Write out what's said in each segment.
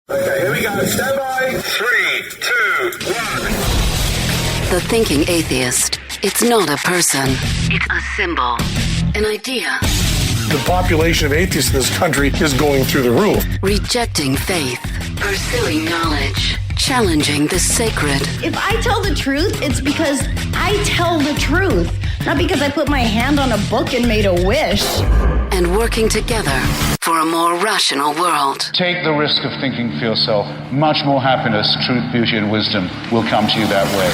Okay, here we go. Stand by. 3, 2, 1. The thinking atheist. It's not a person. It's a symbol. An idea. The population of atheists in this country is going through the roof. Rejecting faith. Pursuing knowledge. Challenging the sacred. If I tell the truth, it's because I tell the truth. Not because I put my hand on a book and made a wish. And working together for a more rational world. Take the risk of thinking for yourself. Much more happiness, truth, beauty, and wisdom will come to you that way.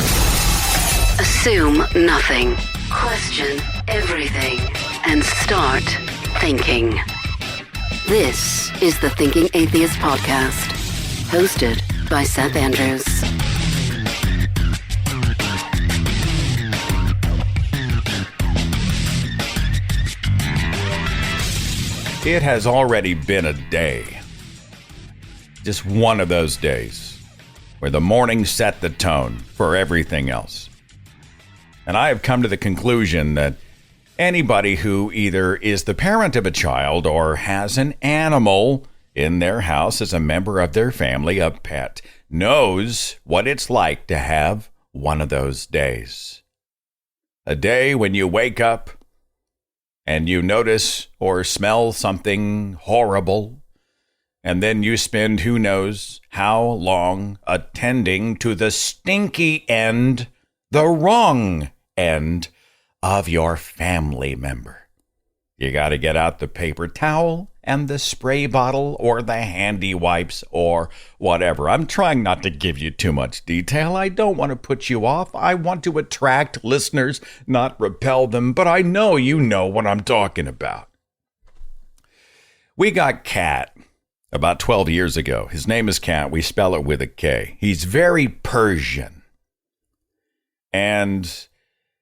Assume nothing. Question everything. And start thinking. This is the Thinking Atheist Podcast. Hosted by Seth Andrews. It has already been a day. Just one of those days where the morning set the tone for everything else. And I have come to the conclusion that anybody who either is the parent of a child or has an animal in their house as a member of their family, a pet, knows what it's like to have one of those days. A day when you wake up and you notice or smell something horrible, and then you spend who knows how long attending to the stinky end, the wrong end of your family member. You got to get out the paper towel and the spray bottle or the handy wipes or whatever. I'm trying not to give you too much detail. I don't want to put you off. I want to attract listeners, not repel them, but I know you know what I'm talking about. We got Cat about 12 years ago. His name is Cat. We spell it with a K. He's very Persian. And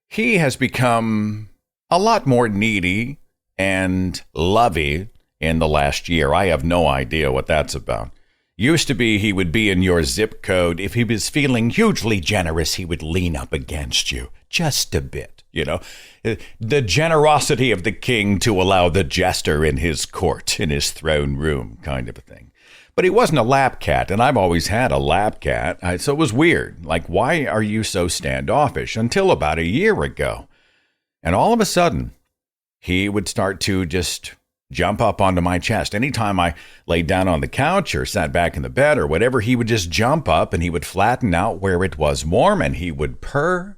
he has become a lot more needy and lovey in the last year. I have no idea what that's about. Used to be he would be in your zip code. If he was feeling hugely generous, he would lean up against you just a bit. You know, the generosity of the king to allow the jester in his court, in his throne room kind of a thing. But he wasn't a lap cat, and I've always had a lap cat, so it was weird. Like, why are you so standoffish? Until about a year ago. And all of a sudden, he would start to just jump up onto my chest. Anytime I laid down on the couch or sat back in the bed or whatever, he would just jump up and he would flatten out where it was warm and he would purr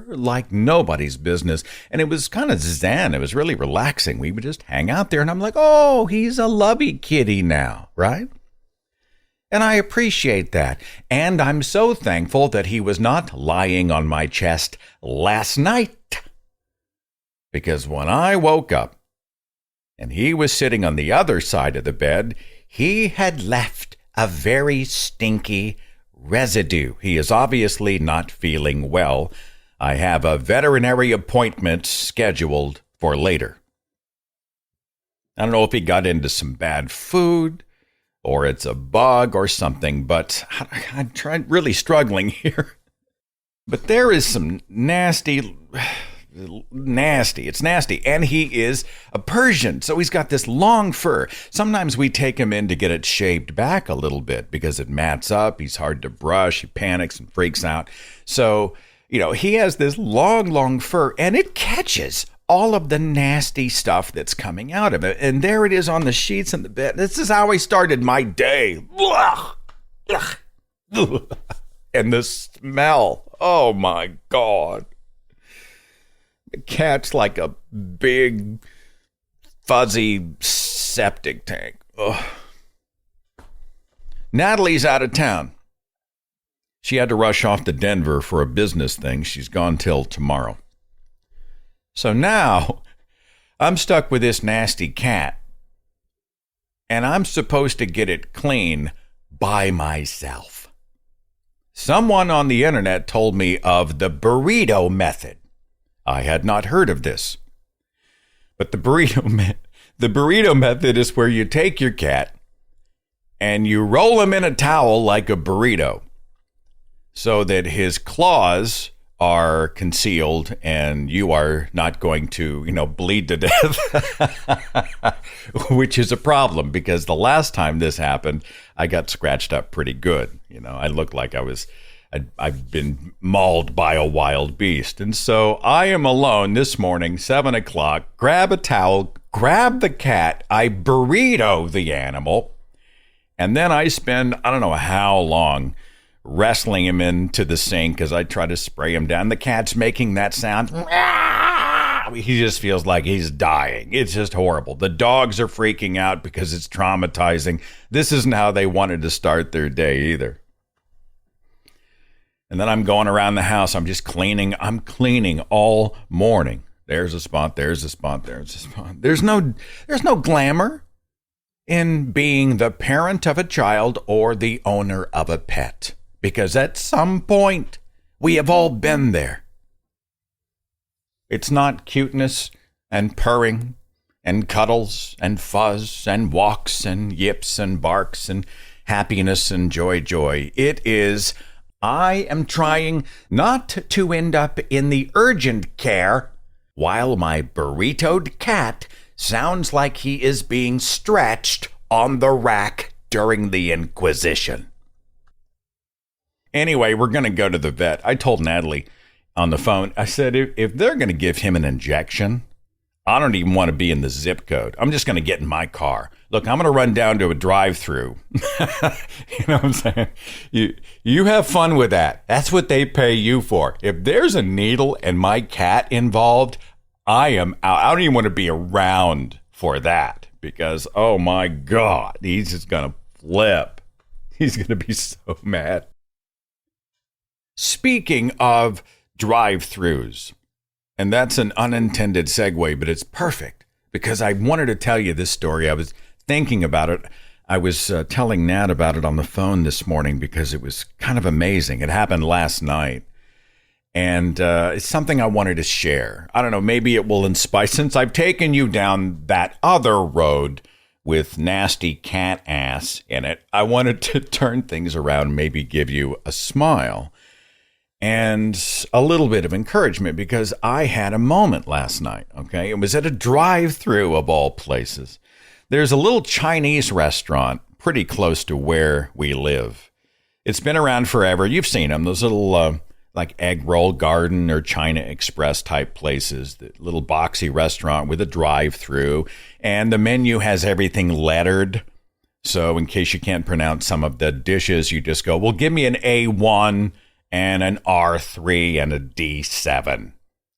like nobody's business. And it was kind of zen. It was really relaxing. We would just hang out there and I'm like, oh, he's a lovey kitty now, right? And I appreciate that. And I'm so thankful that he was not lying on my chest last night. Because when I woke up, and he was sitting on the other side of the bed, he had left a very stinky residue. He is obviously not feeling well. I have a veterinary appointment scheduled for later. I don't know if he got into some bad food or it's a bug or something, but I'm really struggling here. But there is some nasty. It's nasty. And he is a Persian, so he's got this long fur. Sometimes we take him in to get it shaved back a little bit because it mats up. He's hard to brush. He panics and freaks out. So, you know, he has this long fur and it catches all of the nasty stuff that's coming out of it. And there it is on the sheets in the bed. This is how I started my day. And the smell. Oh my God. The cat's like a big, fuzzy septic tank. Ugh. Natalie's out of town. She had to rush off to Denver for a business thing. She's gone till tomorrow. So now I'm stuck with this nasty cat. And I'm supposed to get it clean by myself. Someone on the internet told me of the burrito method. I had not heard of this. But the burrito method is where you take your cat and you roll him in a towel like a burrito so that his claws are concealed and you are not going to, bleed to death, which is a problem because the last time this happened, I got scratched up pretty good. I looked like I've been mauled by a wild beast. And so I am alone this morning, 7 o'clock, grab a towel, grab the cat, I burrito the animal, and then I spend, I don't know how long, wrestling him into the sink as I try to spray him down. The cat's making that sound. He just feels like he's dying. It's just horrible. The dogs are freaking out because it's traumatizing. This isn't how they wanted to start their day either. And then I'm going around the house. I'm just cleaning. I'm cleaning all morning. There's a spot. There's a spot. There's a spot. There's no glamour in being the parent of a child or the owner of a pet. Because at some point, we have all been there. It's not cuteness and purring and cuddles and fuzz and walks and yips and barks and happiness and joy. It is, I am trying not to end up in the urgent care while my burritoed cat sounds like he is being stretched on the rack during the Inquisition. Anyway, we're going to go to the vet. I told Natalie on the phone, I said, if they're going to give him an injection, I don't even want to be in the zip code. I'm just going to get in my car. Look, I'm going to run down to a drive-through. You know what I'm saying? You have fun with that. That's what they pay you for. If there's a needle and my cat involved, I am out. I don't even want to be around for that because, oh my God, he's just going to flip. He's going to be so mad. Speaking of drive-thrus, and that's an unintended segue, but it's perfect because I wanted to tell you this story. I was thinking about it. I was telling Nat about it on the phone this morning because it was kind of amazing. It happened last night, and it's something I wanted to share. I don't know, maybe it will inspire. Since I've taken you down that other road with nasty cat ass in it, I wanted to turn things around, maybe give you a smile and a little bit of encouragement because I had a moment last night, okay? It was at a drive-through of all places. There's a little Chinese restaurant pretty close to where we live. It's been around forever. You've seen them, those little like Egg Roll Garden or China Express type places, the little boxy restaurant with a drive-through, and the menu has everything lettered. So in case you can't pronounce some of the dishes, you just go, well, give me an A1 and an R3 and a D7.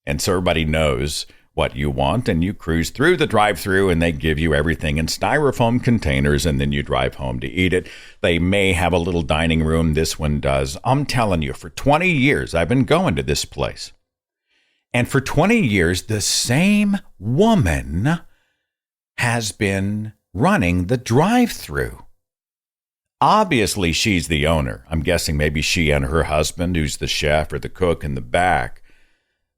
And so everybody knows what you want, and you cruise through the drive-thru and they give you everything in styrofoam containers, and then you drive home to eat it. They may have a little dining room. This one does. I'm telling you, for 20 years, I've been going to this place. And for 20 years, the same woman has been running the drive-thru. Obviously, she's the owner. I'm guessing maybe she and her husband, who's the chef or the cook in the back.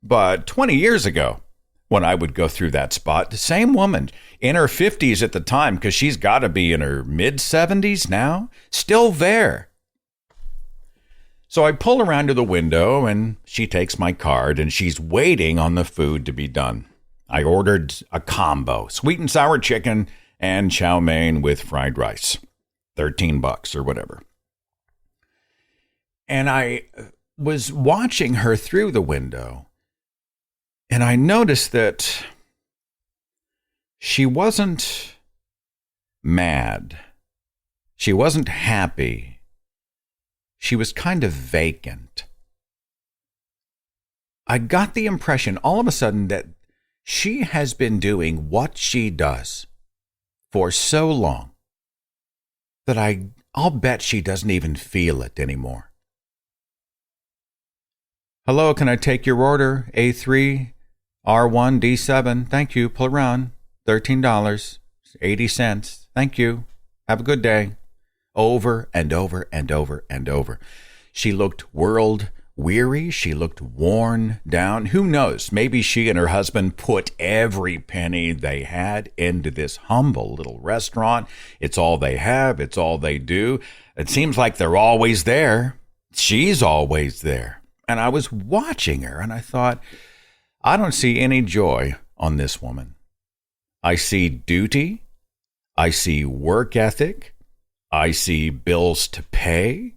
But 20 years ago, when I would go through that spot, the same woman in her 50s at the time, because she's got to be in her mid-70s now, still there. So I pull around to the window, and she takes my card, and she's waiting on the food to be done. I ordered a combo, sweet and sour chicken and chow mein with fried rice. $13 or whatever. And I was watching her through the window, and I noticed that she wasn't mad. She wasn't happy. She was kind of vacant. I got the impression all of a sudden that she has been doing what she does for so long that I'll bet she doesn't even feel it anymore. Hello, can I take your order? A3, R1, D7. Thank you. Pull around. $13.80. Thank you. Have a good day. Over and over and over and over. She looked world weary. She looked worn down. Who knows? Maybe she and her husband put every penny they had into this humble little restaurant. It's all they have. It's all they do. It seems like they're always there. She's always there. And I was watching her and I thought, I don't see any joy on this woman. I see duty. I see work ethic. I see bills to pay.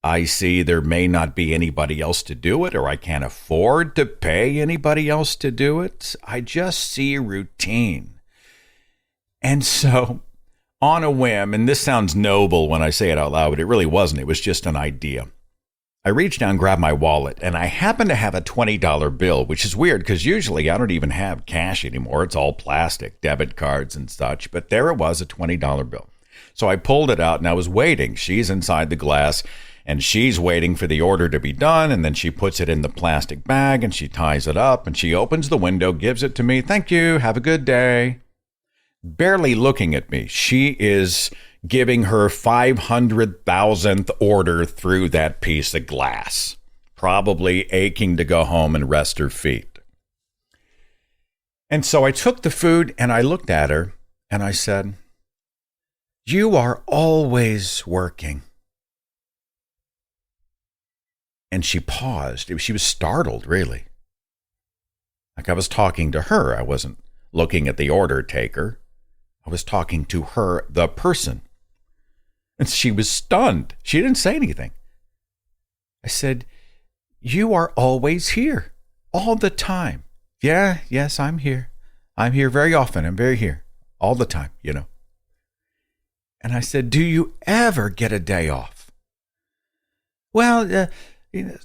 I see there may not be anybody else to do it, or I can't afford to pay anybody else to do it. I just see routine. And so, on a whim, and this sounds noble when I say it out loud, but it really wasn't. It was just an idea. I reached down, grabbed my wallet, and I happened to have a $20 bill, which is weird because usually I don't even have cash anymore. It's all plastic, debit cards and such. But there it was, a $20 bill. So I pulled it out and I was waiting. She's inside the glass and she's waiting for the order to be done. And then she puts it in the plastic bag and she ties it up and she opens the window, gives it to me. Thank you. Have a good day. Barely looking at me. She is giving her 500,000th order through that piece of glass, probably aching to go home and rest her feet. And so I took the food and I looked at her and I said, "You are always working." And she paused. She was startled, really. Like I was talking to her. I wasn't looking at the order taker. I was talking to her, the person. And she was stunned. She didn't say anything. I said, "You are always here, all the time." Yes, I'm here. I'm here very often. I'm very here, all the time, you know. And I said, "Do you ever get a day off?" "Well,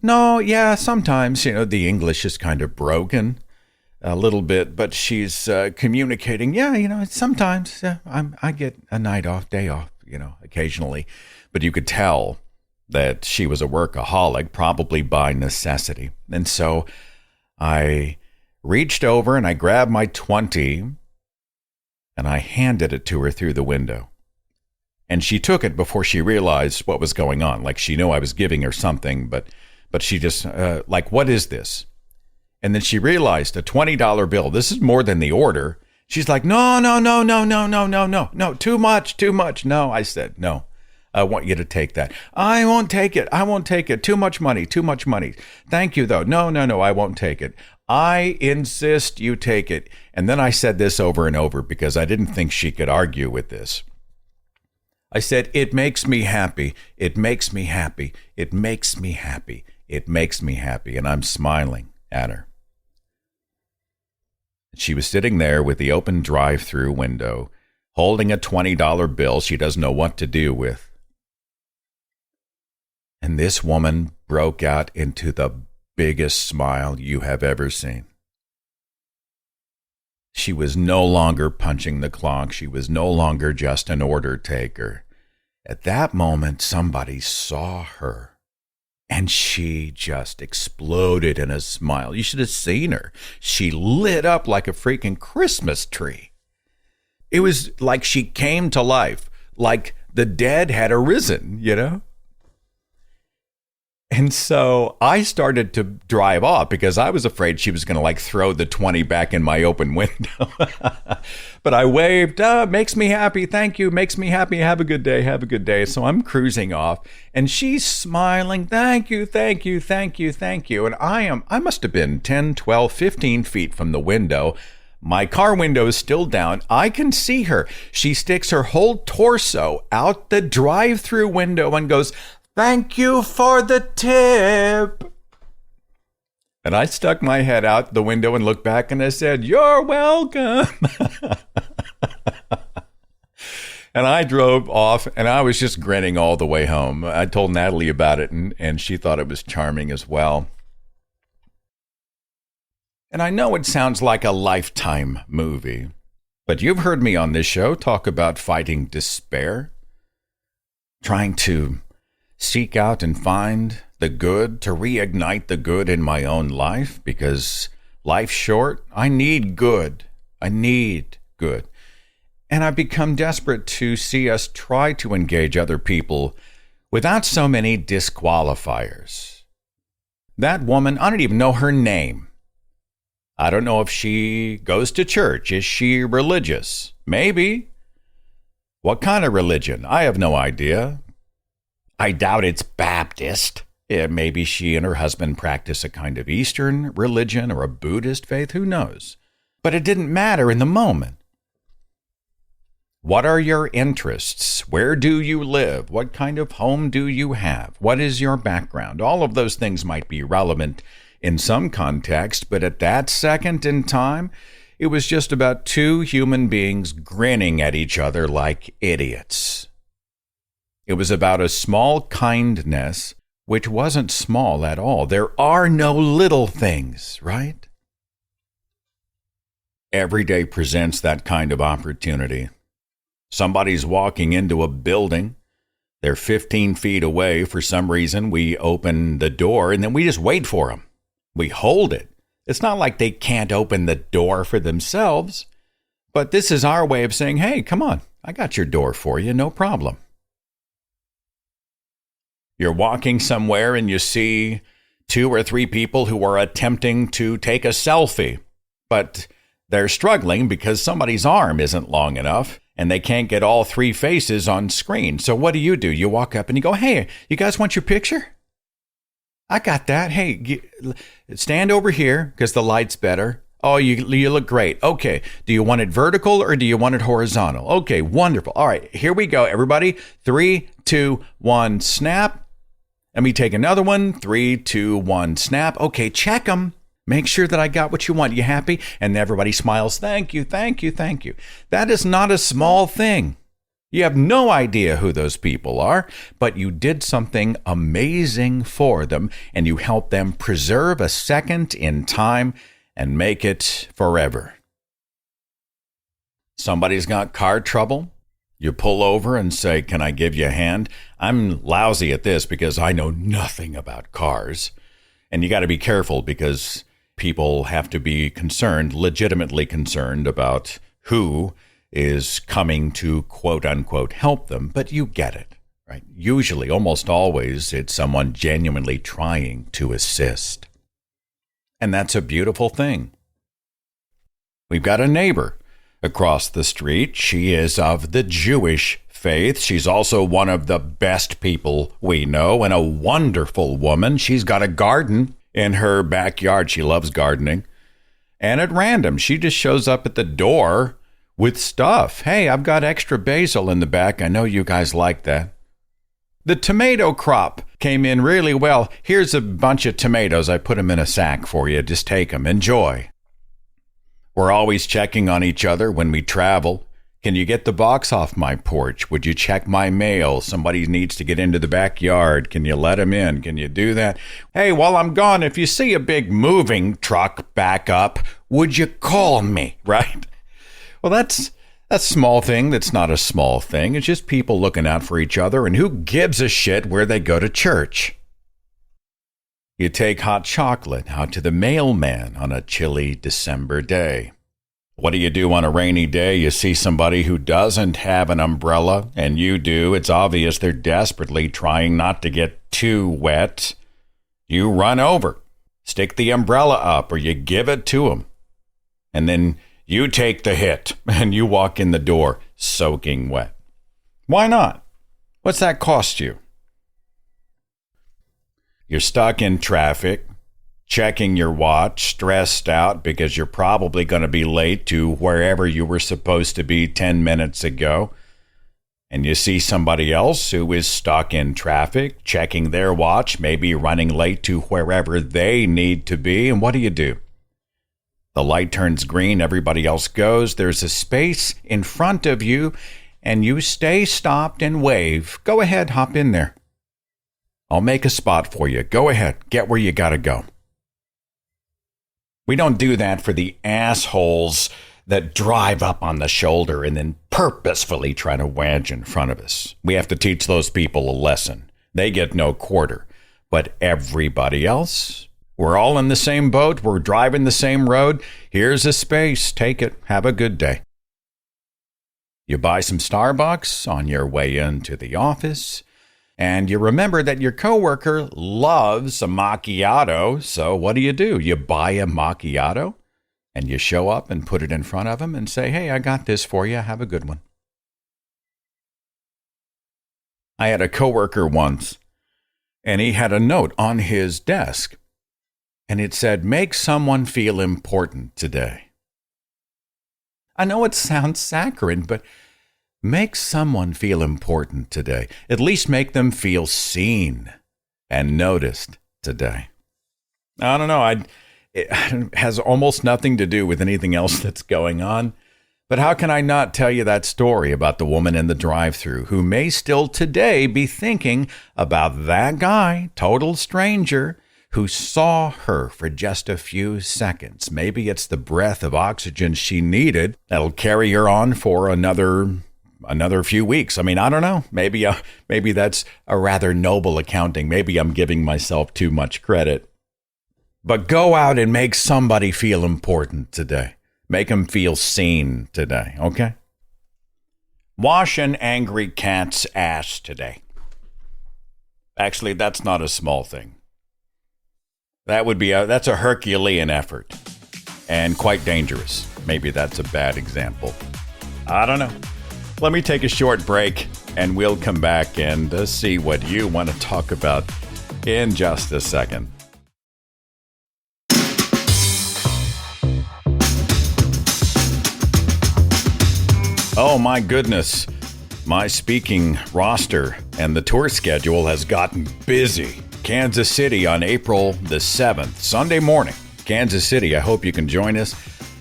no, yeah, sometimes, you know, the English is kind of broken a little bit, but she's communicating. Yeah, you know, sometimes I get a night off, day off, you know, occasionally. But you could tell that she was a workaholic, probably by necessity. And so I reached over and I grabbed my 20 and I handed it to her through the window. And she took it before she realized what was going on. Like she knew I was giving her something, but she just like, "What is this?" And then she realized a $20 bill. This is more than the order. She's like, no, too much. No, I said, "No, I want you to take that." "I won't take it. Too much money. Thank you, though. No, I won't take it. I insist you take it." And then I said this over and over because I didn't think she could argue with this. I said, "It makes me happy. It makes me happy. It makes me happy. It makes me happy." And I'm smiling at her. She was sitting there with the open drive-through window, holding a $20 bill she doesn't know what to do with. And this woman broke out into the biggest smile you have ever seen. She was no longer punching the clock. She was no longer just an order taker. At that moment, somebody saw her. And she just exploded in a smile. You should have seen her. She lit up like a freaking Christmas tree. It was like she came to life, like the dead had arisen, you know? And so I started to drive off because I was afraid she was going to like throw the 20 back in my open window. But I waved, "Makes me happy. Thank you. Makes me happy. Have a good day. Have a good day." So I'm cruising off and she's smiling. "Thank you. And I must have been 10, 12, 15 feet from the window. My car window is still down. I can see her. She sticks her whole torso out the drive-through window and goes, "Thank you for the tip." And I stuck my head out the window and looked back and I said, "You're welcome." And I drove off and I was just grinning all the way home. I told Natalie about it and she thought it was charming as well. And I know it sounds like a Lifetime movie, but you've heard me on this show talk about fighting despair, trying to seek out and find the good, to reignite the good in my own life, because life's short. I need good. And I've become desperate to see us try to engage other people without so many disqualifiers. That woman, I don't even know her name. I don't know if she goes to church. Is she religious? Maybe. What kind of religion? I have no idea. I doubt it's Baptist. Yeah, maybe she and her husband practice a kind of Eastern religion or a Buddhist faith. Who knows? But it didn't matter in the moment. What are your interests? Where do you live? What kind of home do you have? What is your background? All of those things might be relevant in some context, but at that second in time, it was just about two human beings grinning at each other like idiots. It was about a small kindness, which wasn't small at all. There are no little things, right? Every day presents that kind of opportunity. Somebody's walking into a building. They're 15 feet away. For some reason, we open the door and then we just wait for them. We hold it. It's not like they can't open the door for themselves, but this is our way of saying, hey, come on, I got your door for you, no problem. You're walking somewhere and you see 2 or 3 people who are attempting to take a selfie, but they're struggling because somebody's arm isn't long enough and they can't get all 3 faces on screen. So what do? You walk up and you go, hey, you guys want your picture? I got that. Hey, stand over here because the light's better. Oh, you look great. Okay. Do you want it vertical or do you want it horizontal? Okay, wonderful. All right, here we go, everybody. 3, 2, 1, snap. Let me take another one. 3, 2, 1, snap. Okay, check them. Make sure that I got what you want. You happy? And everybody smiles. Thank you, thank you, thank you. That is not a small thing. You have no idea who those people are, but you did something amazing for them, and you helped them preserve a second in time and make it forever. Somebody's got car trouble. You pull over and say, can I give you a hand? I'm lousy at this because I know nothing about cars. And you got to be careful because people have to be concerned, legitimately concerned about who is coming to quote unquote help them, but you get it, right? Usually, almost always, it's someone genuinely trying to assist. And that's a beautiful thing. We've got a neighbor across the street. She is of the Jewish faith. She's also one of the best people we know and a wonderful woman. She's got a garden in her backyard. She loves gardening. And at random, she just shows up at the door with stuff. Hey, I've got extra basil in the back. I know you guys like that. The tomato crop came in really well. Here's a bunch of tomatoes. I put them in a sack for you. Just take them. Enjoy. We're always checking on each other when we travel. Can you get the box off my porch? Would you check my mail? Somebody needs to get into the backyard. Can you let them in? Can you do that? Hey, while I'm gone, if you see a big moving truck back up, would you call me, right? Well, that's a small thing that's not a small thing. It's just people looking out for each other, and who gives a shit where they go to church? You take hot chocolate out to the mailman on a chilly December day. What do you do on a rainy day? You see somebody who doesn't have an umbrella, and you do. It's obvious they're desperately trying not to get too wet. You run over, stick the umbrella up, or you give it to them. And then you take the hit, and you walk in the door soaking wet. Why not? What's that cost you? You're stuck in traffic, checking your watch, stressed out because you're probably going to be late to wherever you were supposed to be 10 minutes ago. And you see somebody else who is stuck in traffic, checking their watch, maybe running late to wherever they need to be. And what do? The light turns green, everybody else goes. There's a space in front of you, and you stay stopped and wave. Go ahead, hop in there. I'll make a spot for you. Go ahead, get where you gotta go. We don't do that for the assholes that drive up on the shoulder and then purposefully try to wedge in front of us. We have to teach those people a lesson. They get no quarter. But everybody else, we're all in the same boat. We're driving the same road. Here's a space. Take it. Have a good day. You buy some Starbucks on your way into the office, and you remember that your coworker loves a macchiato. So what do? You buy a macchiato, and you show up and put it in front of him and say, hey, I got this for you. Have a good one. I had a coworker once And he had a note on his desk, and it said, "Make someone feel important today." I know it sounds saccharine, but make someone feel important today. At least make them feel seen and noticed today. I don't know. It has almost nothing to do with anything else that's going on. But how can I not tell you that story about the woman in the drive-thru who may still today be thinking about that guy, total stranger, who saw her for just a few seconds. Maybe it's the breath of oxygen she needed that'll carry her on for another few weeks. I mean, I don't know. Maybe that's a rather noble accounting. Maybe I'm giving myself too much credit. But go out and make somebody feel important today. Make them feel seen today, okay? Wash an angry cat's ass today. Actually, that's not a small thing. That's a Herculean effort and quite dangerous. Maybe that's a bad example. I don't know. Let me take a short break and we'll come back and see what you want to talk about in just a second. Oh my goodness, my speaking roster and the tour schedule has gotten busy. Kansas City on April the 7th, Sunday morning. Kansas City, I hope you can join us.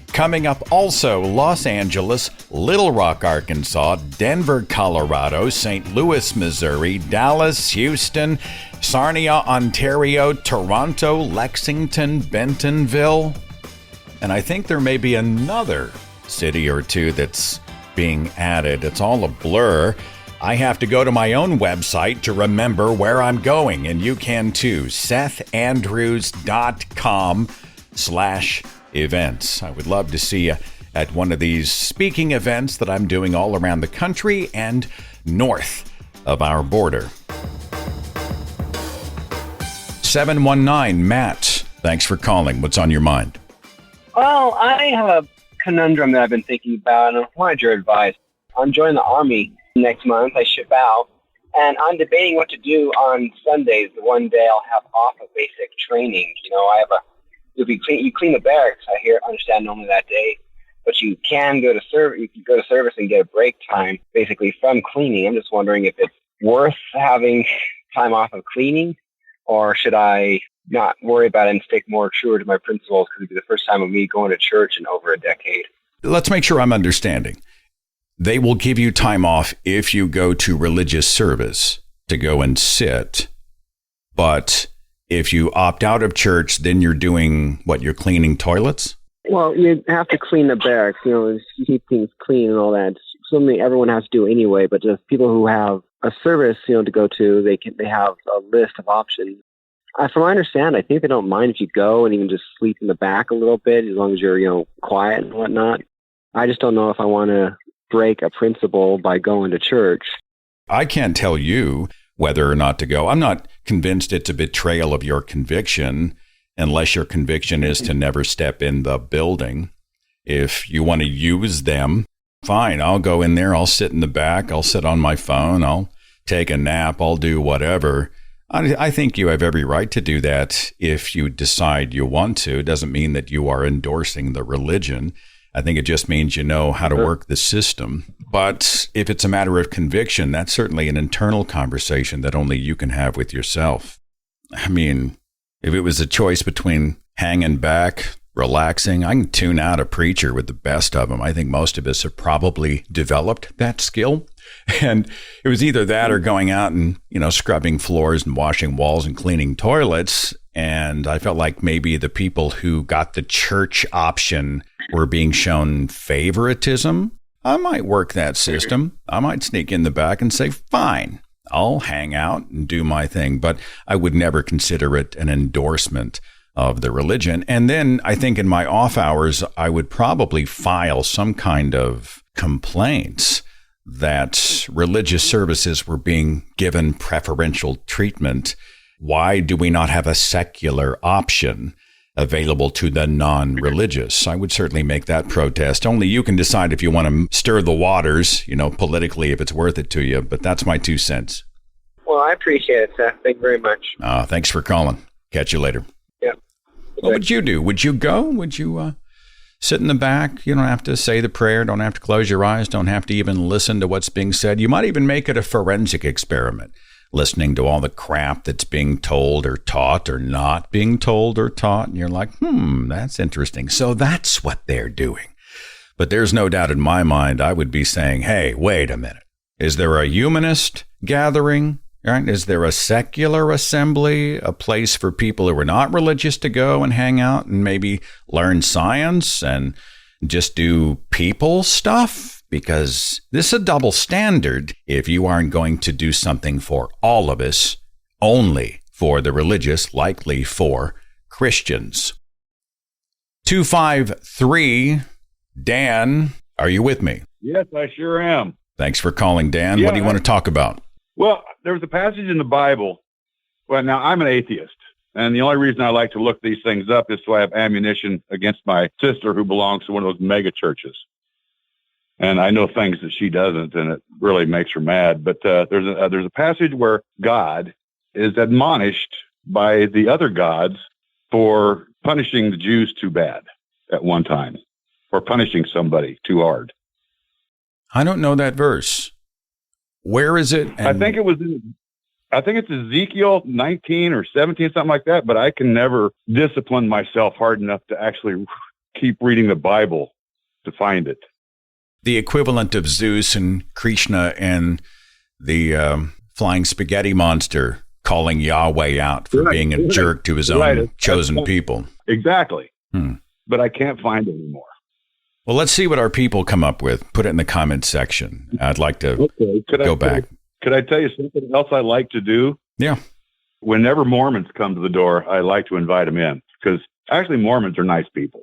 Coming up also, Los Angeles, Little Rock, Arkansas, Denver, Colorado, St. Louis, Missouri, Dallas, Houston, Sarnia, Ontario, Toronto, Lexington, Bentonville. And I think there may be another city or two that's being added. It's all a blur. I have to go to my own website to remember where I'm going, and you can too. SethAndrews.com/events. I would love to see you at one of these speaking events that I'm doing all around the country and north of our border. 719 Matt, thanks for calling. What's on your mind? Well, I have a conundrum that I've been thinking about, and I wanted your advice. I'm joining the Army next month. I ship out, and I'm debating what to do on Sundays, the one day I'll have off of basic training. You know, you clean the barracks. Understand normally that day, but you can go to service. You can go to service and get a break time, basically from cleaning. I'm just wondering if it's worth having time off of cleaning, or should I not worry about it and stick more truer to my principles, because it'd be the first time of me going to church in over a decade. Let's make sure I'm understanding. They will give you time off if you go to religious service to go and sit. But if you opt out of church, then you're doing what? You're cleaning toilets? Well, you have to clean the barracks, keep things clean and all that. It's something everyone has to do anyway, but just people who have a service, to go to, they have a list of options. From what I understand, I think they don't mind if you go and even just sleep in the back a little bit, as long as you're, quiet and whatnot. I just don't know if I want to break a principle by going to church. I can't tell you whether or not to go. I'm not convinced it's a betrayal of your conviction, unless your conviction is to never step in the building. If you want to use them, fine, I'll go in there, I'll sit in the back, I'll sit on my phone, I'll take a nap, I'll do whatever. I think you have every right to do that if you decide you want to. It doesn't mean that you are endorsing the religion. I think it just means you know how to work the system. But if it's a matter of conviction, that's certainly an internal conversation that only you can have with yourself. I mean, if it was a choice between hanging back, relaxing, I can tune out a preacher with the best of them. I think most of us have probably developed that skill. And it was either that or going out and, scrubbing floors and washing walls and cleaning toilets. And I felt like maybe the people who got the church option were being shown favoritism. I might work that system. I might sneak in the back and say, fine, I'll hang out and do my thing. But I would never consider it an endorsement of the religion. And then I think in my off hours, I would probably file some kind of complaints that religious services were being given preferential treatment. Why do we not have a secular option available to the non-religious? I would certainly make that protest. Only you can decide if you want to stir the waters, politically, if it's worth it to you. But that's my 2 cents. Well, I appreciate it, Seth. Thank you very much. Thanks for calling. Catch you later. Yeah. What would you do? Would you go? Would you sit in the back? You don't have to say the prayer. Don't have to close your eyes. Don't have to even listen to what's being said. You might even make it a forensic experiment, listening to all the crap that's being told or taught or not being told or taught. And you're like, that's interesting. So that's what they're doing. But there's no doubt in my mind, I would be saying, hey, wait a minute. Is there a humanist gathering? Right? Is there a secular assembly, a place for people who are not religious to go and hang out and maybe learn science and just do people stuff? Because this is a double standard if you aren't going to do something for all of us, only for the religious, likely for Christians. 253, Dan, are you with me? Yes, I sure am. Thanks for calling, Dan. Yeah, what do you want to talk about? Well, there was a passage in the Bible. Well, now I'm an atheist, and the only reason I like to look these things up is so I have ammunition against my sister who belongs to one of those mega churches. And I know things that she doesn't, and it really makes her mad. But there's a passage where God is admonished by the other gods for punishing the Jews too bad at one time, or punishing somebody too hard. I don't know that verse. Where is it? I think it's Ezekiel 19 or 17, something like that, but I can never discipline myself hard enough to actually keep reading the Bible to find it. The equivalent of Zeus and Krishna and the flying spaghetti monster calling Yahweh out for being a jerk to his own chosen people. Exactly. But I can't find it anymore. Well, let's see what our people come up with. Put it in the comments section. I'd like to go back. Could I tell you something else I like to do? Yeah. Whenever Mormons come to the door, I like to invite them in because actually Mormons are nice people.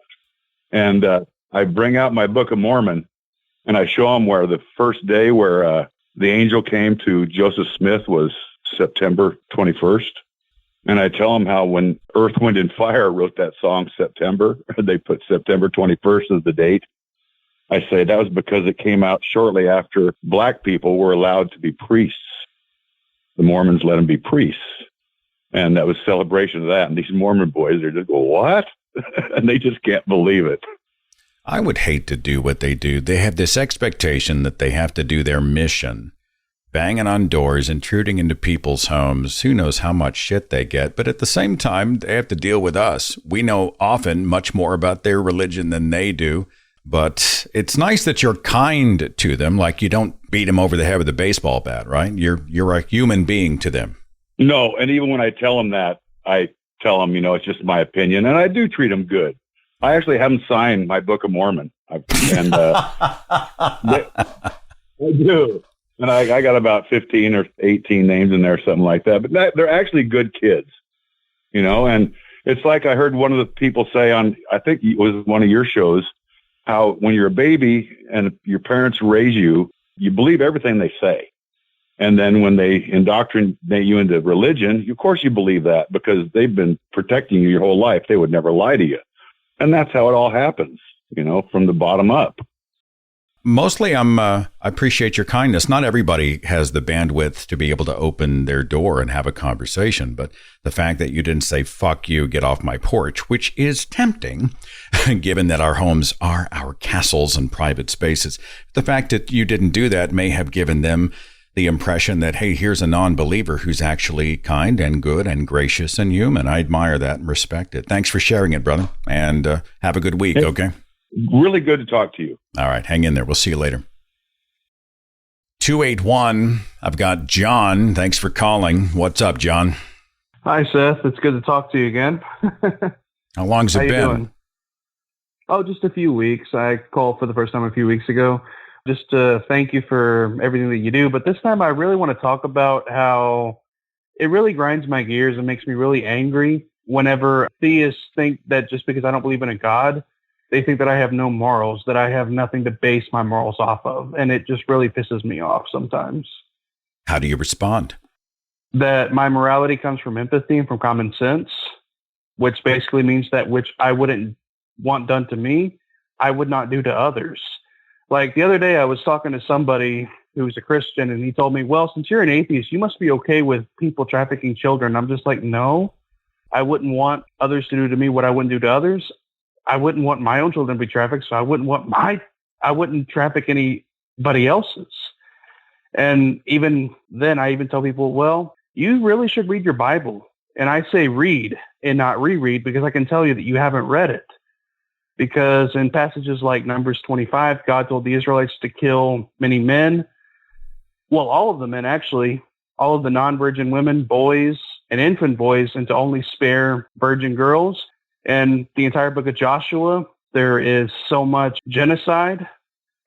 And I bring out my Book of Mormon and I show them where the first day where the angel came to Joseph Smith was September 21st. And I tell them how when Earth, Wind, and Fire wrote that song, September, they put September 21st as the date. I say that was because it came out shortly after black people were allowed to be priests. The Mormons let them be priests. And that was celebration of that. And these Mormon boys, they're just go, what? And they just can't believe it. I would hate to do what they do. They have this expectation that they have to do their mission. Banging on doors, intruding into people's homes. Who knows how much shit they get. But at the same time, they have to deal with us. We know often much more about their religion than they do. But it's nice that you're kind to them, like you don't beat them over the head with a baseball bat, right? You're a human being to them. No, and even when I tell them that, I tell them, it's just my opinion. And I do treat them good. I actually haven't signed my Book of Mormon. I do. And I got about 15 or 18 names in there, something like that. But they're actually good kids, and it's like I heard one of the people say on, I think it was one of your shows, how when you're a baby and your parents raise you, you believe everything they say. And then when they indoctrinate you into religion, of course you believe that because they've been protecting you your whole life. They would never lie to you. And that's how it all happens, from the bottom up. Mostly, I appreciate your kindness. Not everybody has the bandwidth to be able to open their door and have a conversation. But the fact that you didn't say, fuck you, get off my porch, which is tempting, given that our homes are our castles and private spaces. The fact that you didn't do that may have given them the impression that, hey, here's a non-believer who's actually kind and good and gracious and human. I admire that and respect it. Thanks for sharing it, brother. And have a good week, okay? Really good to talk to you. All right, hang in there. We'll see you later. 281, I've got John. Thanks for calling. What's up, John? Hi, Seth. It's good to talk to you again. How long's it been? Doing? Oh, just a few weeks. I called for the first time a few weeks ago. Just to thank you for everything that you do. But this time I really want to talk about how it really grinds my gears and makes me really angry whenever theists think that just because I don't believe in a God, they think that I have no morals, that I have nothing to base my morals off of. And it just really pisses me off sometimes. How do you respond? That my morality comes from empathy and from common sense, which basically means that which I wouldn't want done to me, I would not do to others. Like the other day, I was talking to somebody who's a Christian, and he told me, well, since you're an atheist, you must be okay with people trafficking children. I'm just like, no, I wouldn't want others to do to me what I wouldn't do to others. I wouldn't want my own children to be trafficked, so I wouldn't traffic anybody else's. And even then, I even tell people, well, you really should read your Bible. And I say read and not reread, because I can tell you that you haven't read it. Because in passages like Numbers 25, God told the Israelites to kill many men. Well, all of the men, actually, all of the non-virgin women, boys, and infant boys, and to only spare virgin girls. And the entire book of Joshua, there is so much genocide.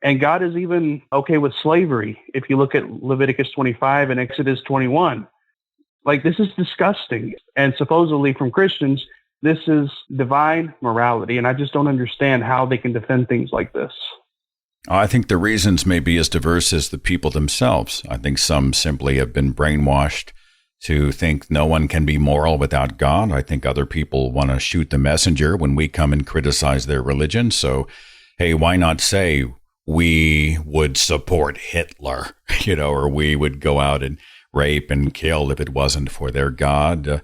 And God is even okay with slavery. If you look at Leviticus 25 and Exodus 21, like, this is disgusting. And supposedly from Christians, this is divine morality, and I just don't understand how they can defend things like this. I think the reasons may be as diverse as the people themselves. I think some simply have been brainwashed to think no one can be moral without God. I think other people want to shoot the messenger when we come and criticize their religion. So, hey, why not say we would support Hitler, or we would go out and rape and kill if it wasn't for their God?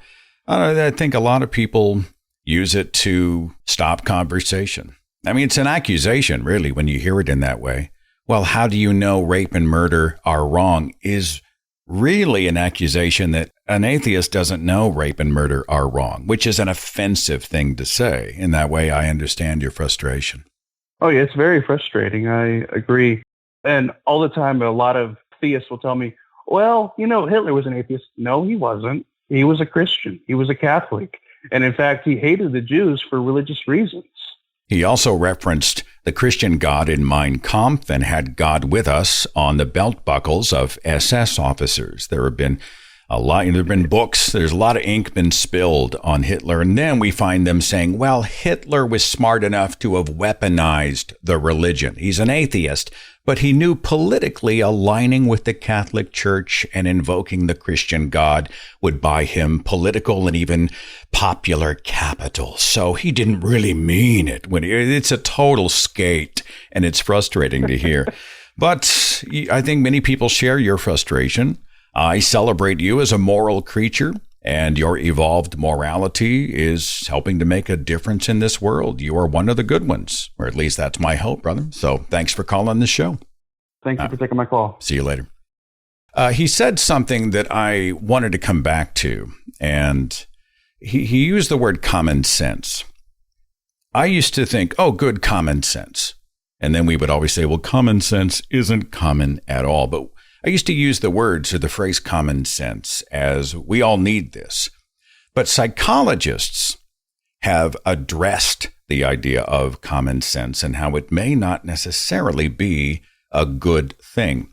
I think a lot of people use it to stop conversation. I mean, it's an accusation, really, when you hear it in that way. Well, how do you know rape and murder are wrong is really an accusation that an atheist doesn't know rape and murder are wrong, which is an offensive thing to say. In that way, I understand your frustration. Oh, yeah, it's very frustrating. I agree. And all the time, a lot of theists will tell me, well, Hitler was an atheist. No, he wasn't. He was a Christian. He was a Catholic. And in fact, he hated the Jews for religious reasons. He also referenced the Christian God in Mein Kampf and had God with us on the belt buckles of SS officers. There have been books. There's a lot of ink been spilled on Hitler. And then we find them saying, well, Hitler was smart enough to have weaponized the religion. He's an atheist, but he knew politically aligning with the Catholic Church and invoking the Christian God would buy him political and even popular capital. So he didn't really mean it. It's a total skate, and it's frustrating to hear. But I think many people share your frustration. I celebrate you as a moral creature, and your evolved morality is helping to make a difference in this world. You are one of the good ones, or at least that's my hope, brother. So thanks for calling the show. Thank you for taking my call. See you later. He said something that I wanted to come back to, and he used the word common sense. I used to think, oh, good common sense. And then we would always say, well, common sense isn't common at all. But I used to use the words or the phrase common sense as we all need this. But psychologists have addressed the idea of common sense and how it may not necessarily be a good thing.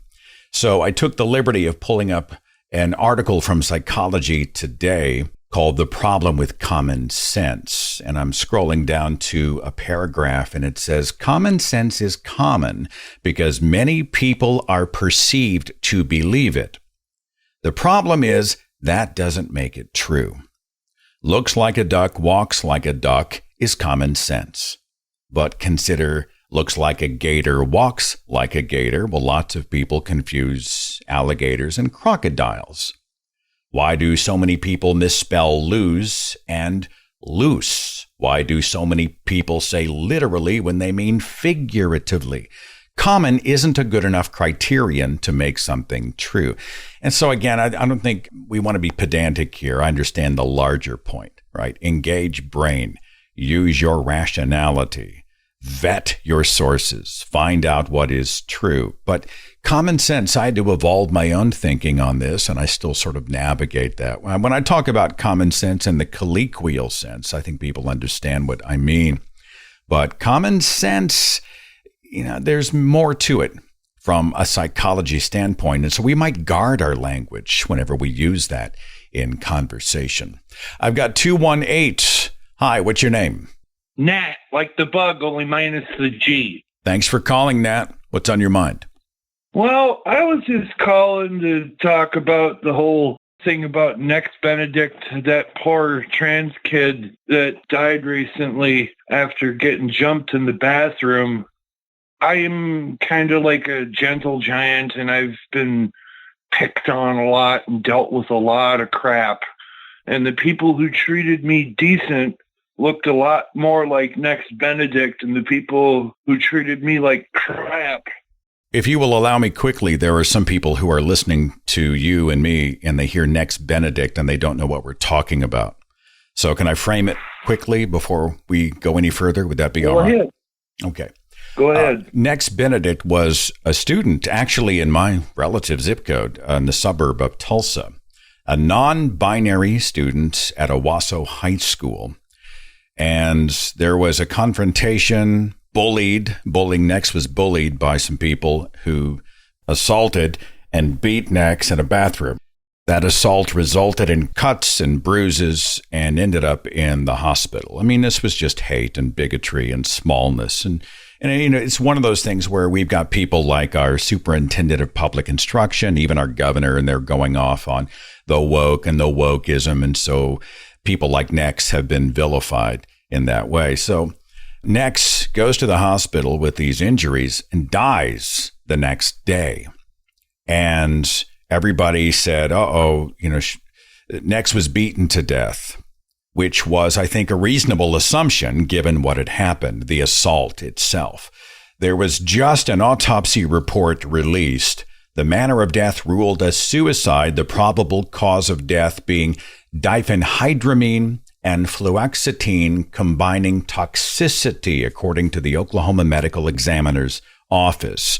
So I took the liberty of pulling up an article from Psychology Today called The Problem with Common Sense. And I'm scrolling down to a paragraph, and it says, common sense is common because many people are perceived to believe it. The problem is that doesn't make it true. Looks like a duck, walks like a duck is common sense. But consider looks like a gator, walks like a gator. Well, lots of people confuse alligators and crocodiles. Why do so many people misspell lose and loose? Why do so many people say literally when they mean figuratively? Common isn't a good enough criterion to make something true. And so again, I don't think we want to be pedantic here. I understand the larger point, right? Engage brain, use your rationality, vet your sources, find out what is true. But common sense, I had to evolve my own thinking on this, and I still sort of navigate that. When I talk about common sense in the colloquial sense, I think people understand what I mean. But common sense, there's more to it from a psychology standpoint. And so we might guard our language whenever we use that in conversation. I've got 218. Hi, what's your name? Nat, like the bug, only minus the G. Thanks for calling, Nat. What's on your mind? Well, I was just calling to talk about the whole thing about Next Benedict, that poor trans kid that died recently after getting jumped in the bathroom. I'm kind of like a gentle giant, and I've been picked on a lot and dealt with a lot of crap. And the people who treated me decent looked a lot more like Next Benedict, and the people who treated me like crap. If you will allow me quickly, there are some people who are listening to you and me, and they hear Next Benedict, and they don't know what we're talking about. So can I frame it quickly before we go any further? Would that be all right? Go ahead. Okay. Go ahead. Next Benedict was a student, actually in my relative zip code in the suburb of Tulsa, a non-binary student at Owasso High School. And there was a confrontation, bullying. Nex was bullied by some people who assaulted and beat Nex in a bathroom. That assault resulted in cuts and bruises and ended up in the hospital. I mean, this was just hate and bigotry and smallness. And you know, it's one of those things where we've got people like our superintendent of public instruction, even our governor, and they're going off on the woke and the wokeism. And so people like Nex have been vilified in that way. So Nex goes to the hospital with these injuries and dies the next day. And everybody said, Nex was beaten to death, which was, I think, a reasonable assumption given what had happened, the assault itself. There was just an autopsy report released. The manner of death ruled as suicide, the probable cause of death being diphenhydramine and fluoxetine combining toxicity, according to the Oklahoma Medical Examiner's Office.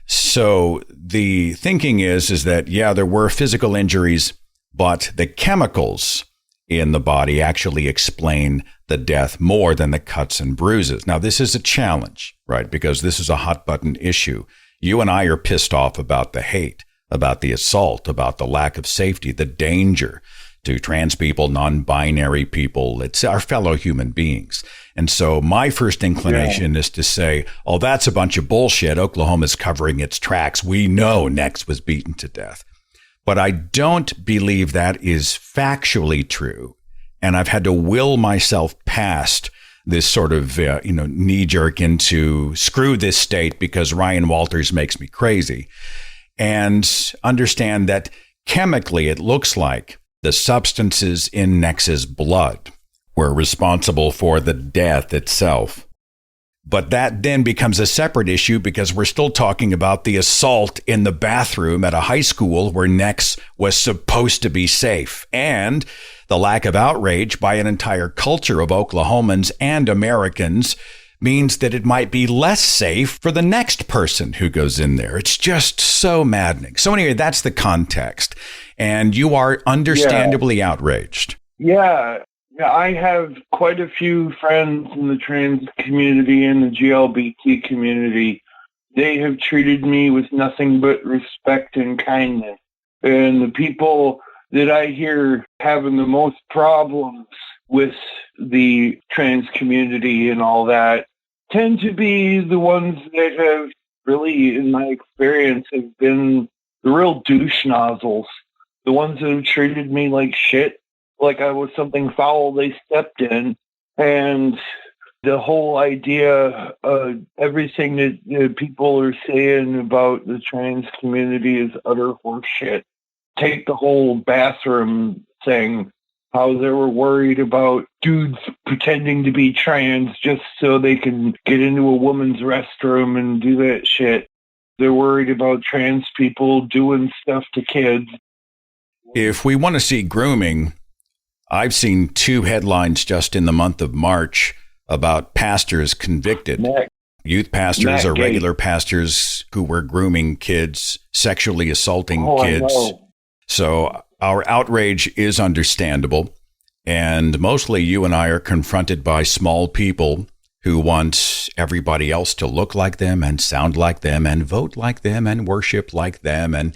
So the thinking is that, yeah, there were physical injuries, but the chemicals in the body actually explain the death more than the cuts and bruises. Now, this is a challenge, right? Because this is a hot button issue. You and I are pissed off about the hate, about the assault, about the lack of safety, the danger to trans people, non-binary people. It's our fellow human beings. And so my first inclination is to say, oh, that's a bunch of bullshit. Oklahoma's covering its tracks. We know Nex was beaten to death. But I don't believe that is factually true. And I've had to will myself past this sort of, knee jerk into screw this state because Ryan Walters makes me crazy, and understand that chemically it looks like the substances in Nex's blood were responsible for the death itself. But that then becomes a separate issue because we're still talking about the assault in the bathroom at a high school where Nex was supposed to be safe, and the lack of outrage by an entire culture of Oklahomans and Americans means that it might be less safe for the next person who goes in there. It's just so maddening. So anyway, that's the context. And you are understandably outraged. Yeah. I have quite a few friends in the trans community and the GLBT community. They have treated me with nothing but respect and kindness. And the people that I hear having the most problems with the trans community and all that tend to be the ones that have really, in my experience, have been the real douche nozzles. The ones that have treated me like shit, like I was something foul they stepped in. And the whole idea of everything that people are saying about the trans community is utter horseshit. Take the whole bathroom thing, how they were worried about dudes pretending to be trans just so they can get into a woman's restroom and do that shit. They're worried about trans people doing stuff to kids. If we want to see grooming, I've seen 2 headlines just in the month of March about pastors convicted. Youth pastors or regular pastors who were grooming kids, sexually assaulting kids. So our outrage is understandable. And mostly you and I are confronted by small people who want everybody else to look like them and sound like them and vote like them and worship like them. And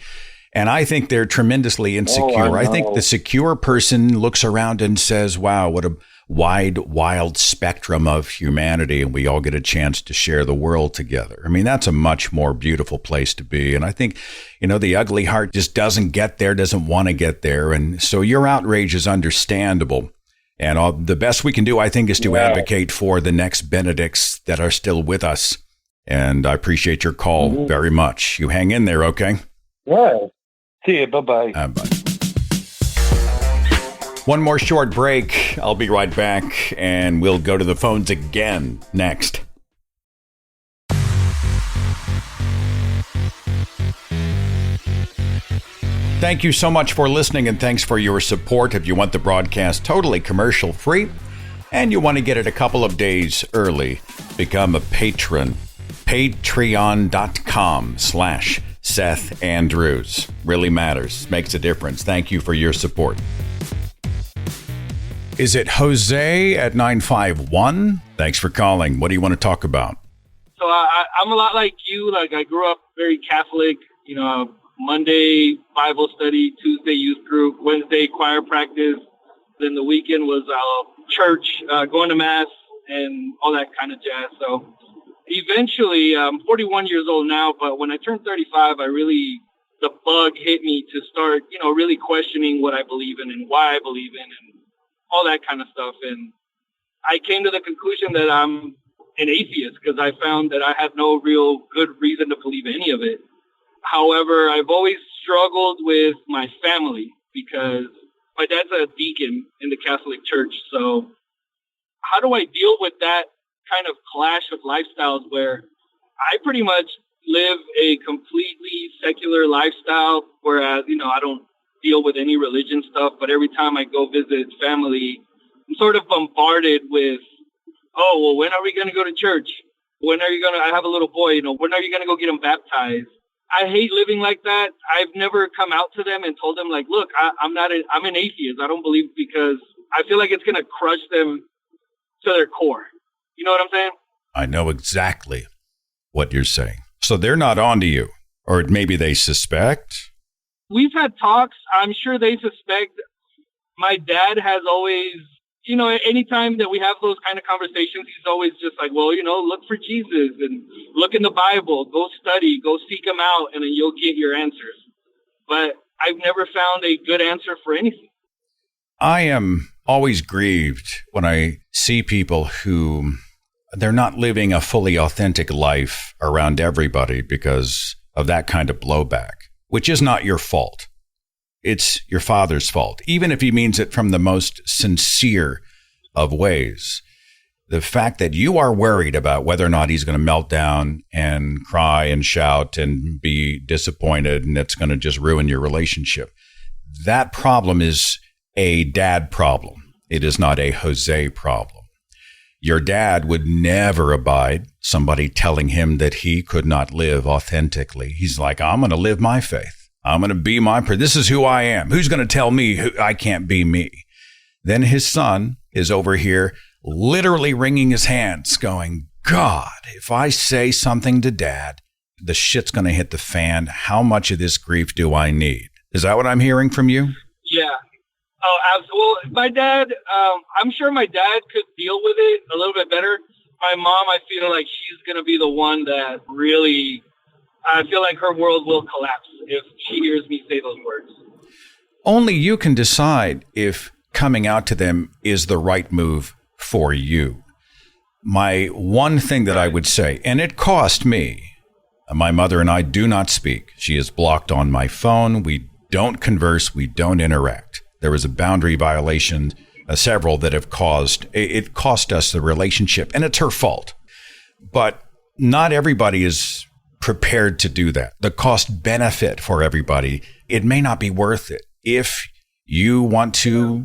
I think they're tremendously insecure. I think the secure person looks around and says, wow, what a wide, wild spectrum of humanity. And we all get a chance to share the world together. I mean, that's a much more beautiful place to be. And I think, the ugly heart just doesn't get there, doesn't want to get there. And so your outrage is understandable. And the best we can do, I think, is to advocate for the next Benedicts that are still with us And I appreciate your call very much. You hang in there, okay? Yeah. See you. Bye-bye. Bye. One more short break. I'll be right back, and we'll go to the phones again next. Thank you so much for listening, and thanks for your support. If you want the broadcast totally commercial-free and you want to get it a couple of days early, become a patron. Patreon.com/Seth Andrews. Really matters. Makes a difference. Thank you for your support. Is it Jose at 951? Thanks for calling. What do you want to talk about? So I'm a lot like you. Like, I grew up very Catholic, Monday Bible study, Tuesday youth group, Wednesday choir practice. Then the weekend was church, going to mass and all that kind of jazz. So eventually, I'm 41 years old now, but when I turned 35, the bug hit me to start, really questioning what I believe in and why I believe in and all that kind of stuff. And I came to the conclusion that I'm an atheist because I found that I had no real good reason to believe any of it. However, I've always struggled with my family because my dad's a deacon in the Catholic Church. So how do I deal with that kind of clash of lifestyles where I pretty much live a completely secular lifestyle, whereas, I don't deal with any religion stuff, but every time I go visit family, I'm sort of bombarded with, oh, well, when are we going to go to church? When are you going to, I have a little boy, when are you going to go get him baptized? I hate living like that. I've never come out to them and told them, like, look, I'm an atheist. I don't believe, because I feel like it's going to crush them to their core. You know what I'm saying? I know exactly what you're saying. So they're not on to you, or maybe they suspect. We've had talks. I'm sure they suspect. My dad has always, anytime that we have those kind of conversations, he's always just like, well, look for Jesus and look in the Bible, go study, go seek him out, and then you'll get your answers. But I've never found a good answer for anything. I am always grieved when I see people who they're not living a fully authentic life around everybody because of that kind of blowback, which is not your fault. It's your father's fault, even if he means it from the most sincere of ways. The fact that you are worried about whether or not he's going to melt down and cry and shout and be disappointed and it's going to just ruin your relationship. That problem is a dad problem. It is not a Jose problem. Your dad would never abide somebody telling him that he could not live authentically. He's like, I'm going to live my faith. I'm going to be this is who I am. Who's going to tell me I can't be me? Then his son is over here literally wringing his hands going, God, if I say something to dad, the shit's going to hit the fan. How much of this grief do I need? Is that what I'm hearing from you? Yeah. Oh, absolutely. My dad, I'm sure my dad could deal with it a little bit better. My mom, I feel like she's going to be the one that really, I feel like her world will collapse if she hears me say those words. Only you can decide if coming out to them is the right move for you. My one thing that I would say, and it cost me, my mother and I do not speak. She is blocked on my phone. We don't converse. We don't interact. There was a boundary violation, several that have cost us the relationship, and it's her fault. But not everybody is prepared to do that. The cost benefit for everybody, it may not be worth it. If you want to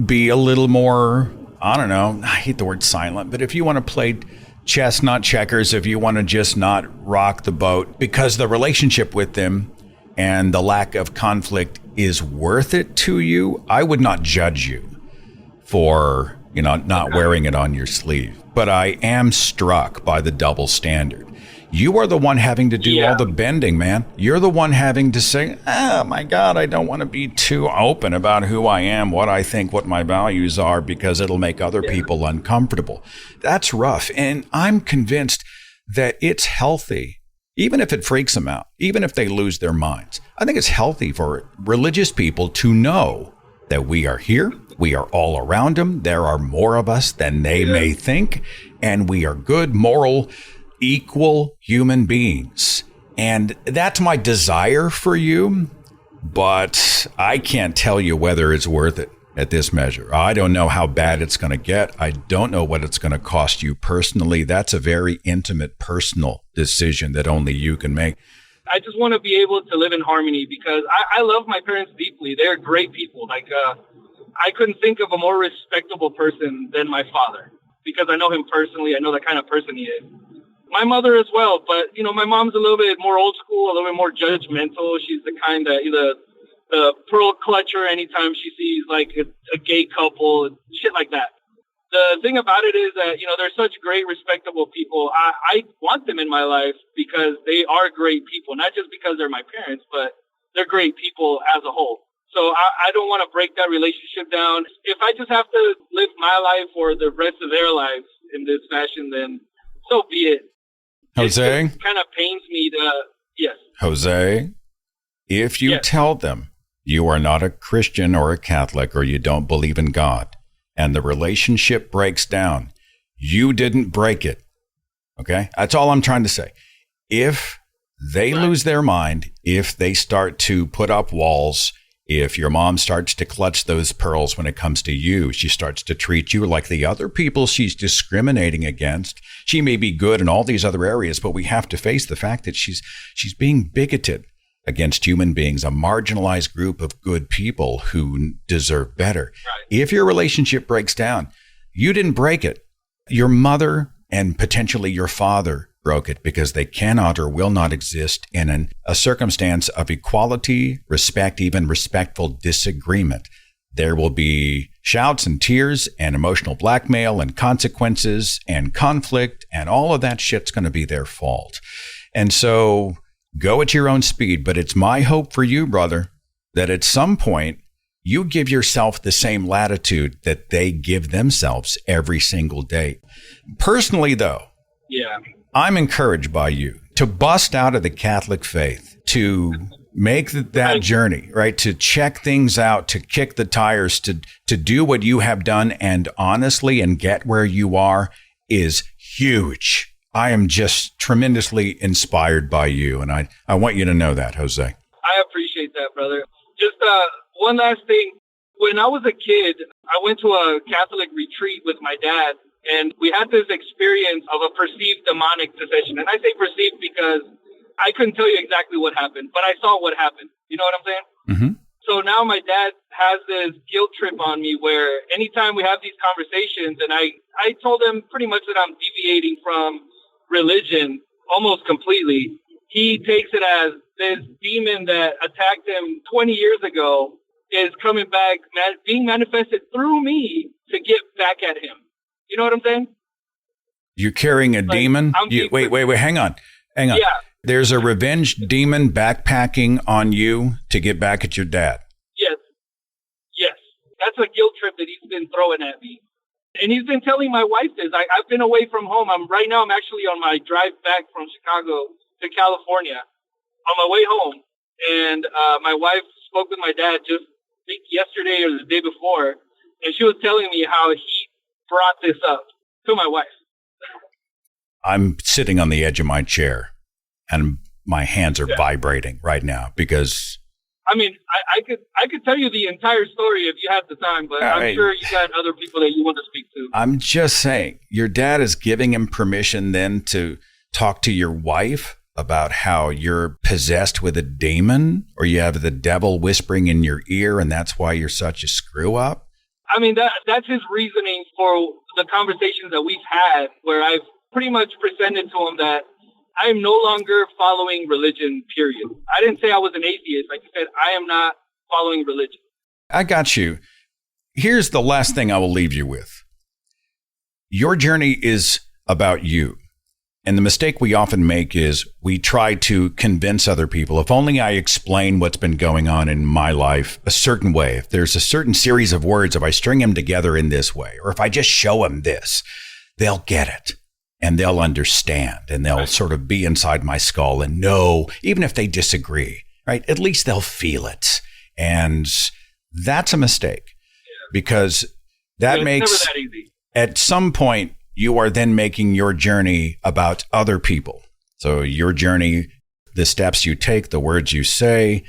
be a little more, I don't know, I hate the word silent, but if you want to play chess, not checkers, if you want to just not rock the boat because the relationship with them and the lack of conflict is worth it to you, I would not judge you for, not wearing it on your sleeve. But I am struck by the double standard. You are the one having to do all the bending, man. You're the one having to say, oh my God, I don't want to be too open about who I am, what I think, what my values are, because it'll make other people uncomfortable. That's rough. And I'm convinced that it's healthy, even if it freaks them out, even if they lose their minds. I think it's healthy for religious people to know that we are here. We are all around them. There are more of us than they may think. And we are good, moral, equal human beings. And that's my desire for you, but I can't tell you whether it's worth it at this measure. I don't know how bad it's going to get. I don't know what it's going to cost you personally. That's a very intimate, personal decision that only you can make. I just want to be able to live in harmony because I love my parents deeply. They're great people. I couldn't think of a more respectable person than my father because I know him personally. I know the kind of person he is. My mother as well, but, my mom's a little bit more old school, a little bit more judgmental. She's the kind that the pearl clutcher anytime she sees like a gay couple, shit like that. The thing about it is that, they're such great, respectable people. I want them in my life because they are great people, not just because they're my parents, but they're great people as a whole. So I don't want to break that relationship down. If I just have to live my life or the rest of their lives in this fashion, then so be it. Jose? It kind of pains me yes. Jose, if you tell them you are not a Christian or a Catholic or you don't believe in God and the relationship breaks down, you didn't break it. Okay? That's all I'm trying to say. If they lose their mind, if they start to put up walls, if your mom starts to clutch those pearls when it comes to you, she starts to treat you like the other people she's discriminating against. She may be good in all these other areas, but we have to face the fact that she's being bigoted against human beings, a marginalized group of good people who deserve better. Right. If your relationship breaks down, you didn't break it. Your mother and potentially your father broke it because they cannot or will not exist in a circumstance of equality, respect, even respectful disagreement. There will be shouts and tears and emotional blackmail and consequences and conflict, and all of that shit's going to be their fault. And so go at your own speed, but it's my hope for you, brother, that at some point you give yourself the same latitude that they give themselves every single day. Personally, though, I'm encouraged by you to bust out of the Catholic faith, to make that journey, right? To check things out, to kick the tires, to do what you have done and honestly and get where you are is huge. I am just tremendously inspired by you. And I want you to know that, Jose. I appreciate that, brother. Just one last thing. When I was a kid, I went to a Catholic retreat with my dad. And we had this experience of a perceived demonic possession. And I say perceived because I couldn't tell you exactly what happened, but I saw what happened. You know what I'm saying? Mm-hmm. So now my dad has this guilt trip on me where anytime we have these conversations, and I told him pretty much that I'm deviating from religion almost completely, he takes it as this demon that attacked him 20 years ago is coming back, being manifested through me to get back at him. You know what I'm saying? You're carrying a demon? Wait, hang on. Yeah. There's a revenge demon backpacking on you to get back at your dad. Yes. That's a guilt trip that he's been throwing at me. And he's been telling my wife this. I've been away from home. I'm actually on my drive back from Chicago to California on my way home. And my wife spoke with my dad just, I think, yesterday or the day before. And she was telling me how he brought this up to my wife. I'm sitting on the edge of my chair and my hands are vibrating right now because I mean, I could tell you the entire story if you had the time, but I'm sure you got other people that you want to speak to. I'm just saying, your dad is giving him permission then to talk to your wife about how you're possessed with a demon or you have the devil whispering in your ear and that's why you're such a screw up? I mean, that's his reasoning for the conversations that we've had where I've pretty much presented to him that I am no longer following religion, period. I didn't say I was an atheist. Like you said, I am not following religion. I got you. Here's the last thing I will leave you with. Your journey is about you. And the mistake we often make is we try to convince other people. If only I explain what's been going on in my life a certain way, if there's a certain series of words, if I string them together in this way, or if I just show them this, they'll get it and they'll understand and they'll sort of be inside my skull and know, even if they disagree, right? At least they'll feel it. And that's a mistake because that makes, never that easy. At some point, you are then making your journey about other people. So your journey, the steps you take, the words you say,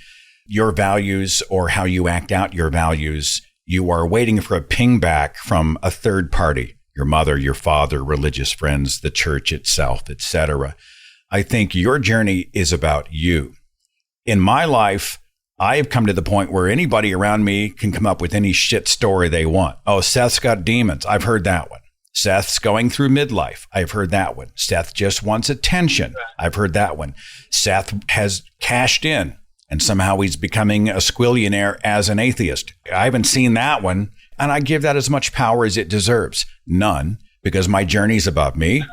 your values or how you act out your values, you are waiting for a ping back from a third party, your mother, your father, religious friends, the church itself, etc. I think your journey is about you. In my life, I have come to the point where anybody around me can come up with any shit story they want. Oh, Seth's got demons. I've heard that one. Seth's going through midlife. I've heard that one. Seth just wants attention. I've heard that one. Seth has cashed in and somehow he's becoming a squillionaire as an atheist. I haven't seen that one, and I give that as much power as it deserves. None, because my journey's about me.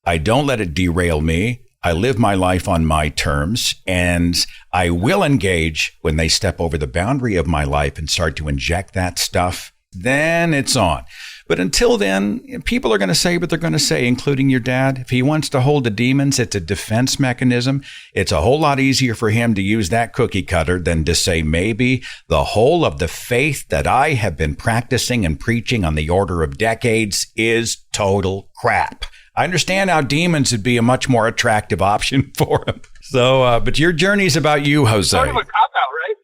I don't let it derail me. I live my life on my terms, and I will engage when they step over the boundary of my life and start to inject that stuff. Then it's on. But until then, people are going to say what they're going to say, including your dad. If he wants to hold the demons, it's a defense mechanism. It's a whole lot easier for him to use that cookie cutter than to say, maybe the whole of the faith that I have been practicing and preaching on the order of decades is total crap. I understand how demons would be a much more attractive option for him. So, but your journey's about you, Jose. Sort of a cop-out, right?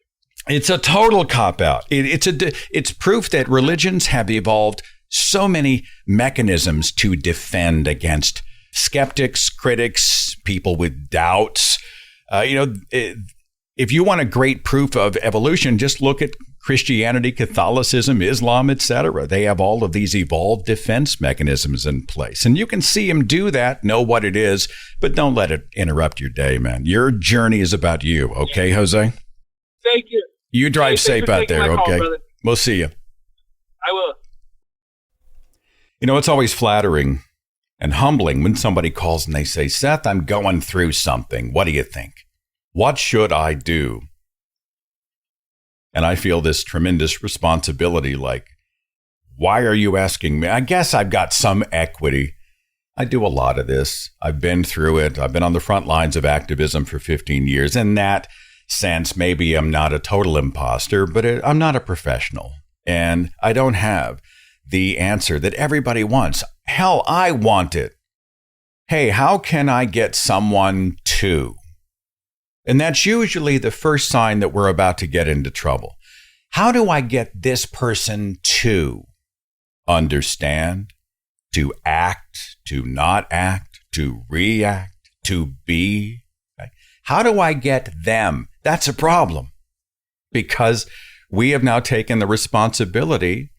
It's a total cop-out. It's proof that religions have evolved so many mechanisms to defend against skeptics, critics, people with doubts. If you want a great proof of evolution, just look at Christianity, Catholicism, Islam, etc. They have all of these evolved defense mechanisms in place. And you can see them do that, know what it is, but don't let it interrupt your day, man. Your journey is about you. Okay, Jose? Thank you. You drive safe out there, okay? Brother. We'll see you. I will. You know, it's always flattering and humbling when somebody calls and they say, Seth, I'm going through something. What do you think? What should I do? And I feel this tremendous responsibility, like, why are you asking me? I guess I've got some equity. I do a lot of this. I've been through it. I've been on the front lines of activism for 15 years. In that sense, maybe I'm not a total imposter, but I'm not a professional. And I don't have the answer that everybody wants. Hell, I want it. Hey, how can I get someone to? And that's usually the first sign that we're about to get into trouble. How do I get this person to understand, to act, to not act, to react, to be? How do I get them? That's a problem, because we have now taken the responsibility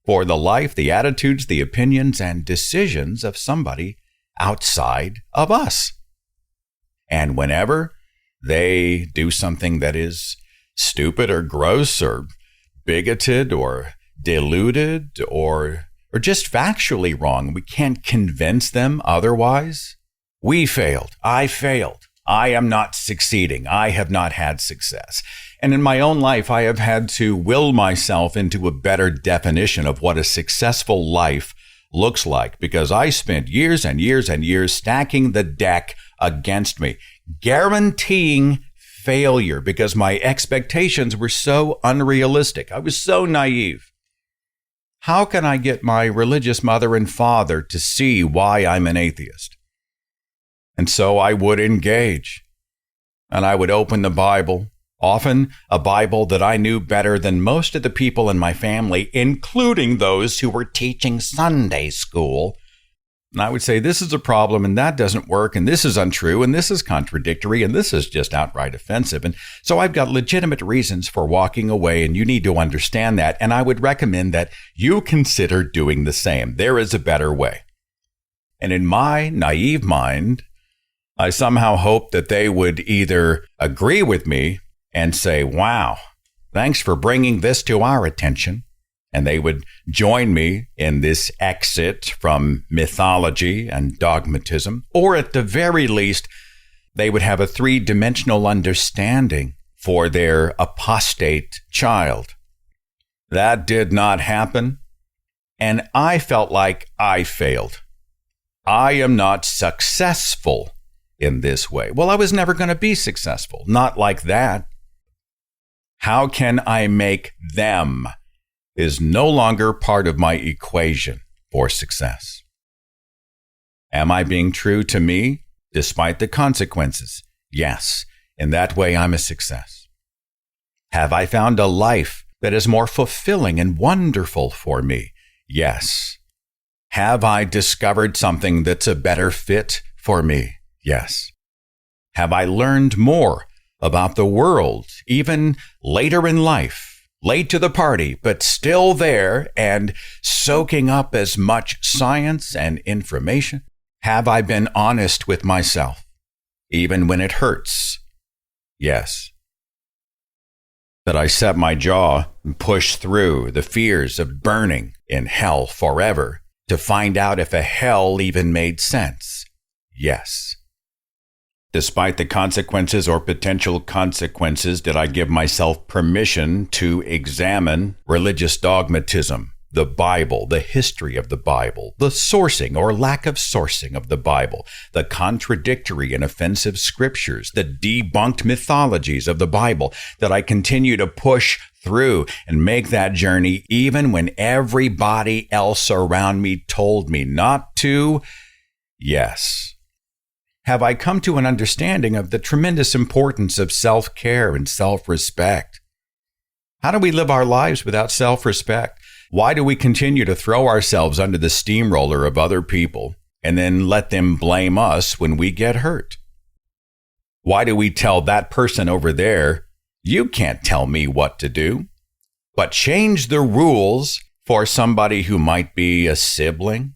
for the life, the attitudes, the opinions, and decisions of somebody outside of us. And whenever they do something that is stupid or gross or bigoted or deluded or just factually wrong, we can't convince them otherwise. We failed. I failed. I am not succeeding. I have not had success. And in my own life, I have had to will myself into a better definition of what a successful life looks like, because I spent years and years and years stacking the deck against me, guaranteeing failure because my expectations were so unrealistic. I was so naive. How can I get my religious mother and father to see why I'm an atheist? And so I would engage, and I would open the Bible, often a Bible that I knew better than most of the people in my family, including those who were teaching Sunday school. And I would say, this is a problem, and that doesn't work, and this is untrue, and this is contradictory, and this is just outright offensive. And so I've got legitimate reasons for walking away, and you need to understand that. And I would recommend that you consider doing the same. There is a better way. And in my naive mind, I somehow hoped that they would either agree with me and say, wow, thanks for bringing this to our attention. And they would join me in this exit from mythology and dogmatism. Or at the very least, they would have a three-dimensional understanding for their apostate child. That did not happen. And I felt like I failed. I am not successful in this way. Well, I was never going to be successful. Not like that. How can I make them is no longer part of my equation for success. Am I being true to me despite the consequences? Yes. In that way, I'm a success. Have I found a life that is more fulfilling and wonderful for me? Yes. Have I discovered something that's a better fit for me? Yes. Have I learned more about the world, even later in life, late to the party, but still there and soaking up as much science and information? Have I been honest with myself, even when it hurts? Yes. That I set my jaw and push through the fears of burning in hell forever to find out if a hell even made sense? Yes. Despite the consequences or potential consequences, did I give myself permission to examine religious dogmatism, the Bible, the history of the Bible, the sourcing or lack of sourcing of the Bible, the contradictory and offensive scriptures, the debunked mythologies of the Bible, that I continue to push through and make that journey even when everybody else around me told me not to? Yes. Have I come to an understanding of the tremendous importance of self-care and self-respect? How do we live our lives without self-respect? Why do we continue to throw ourselves under the steamroller of other people and then let them blame us when we get hurt? Why do we tell that person over there, you can't tell me what to do, but change the rules for somebody who might be a sibling?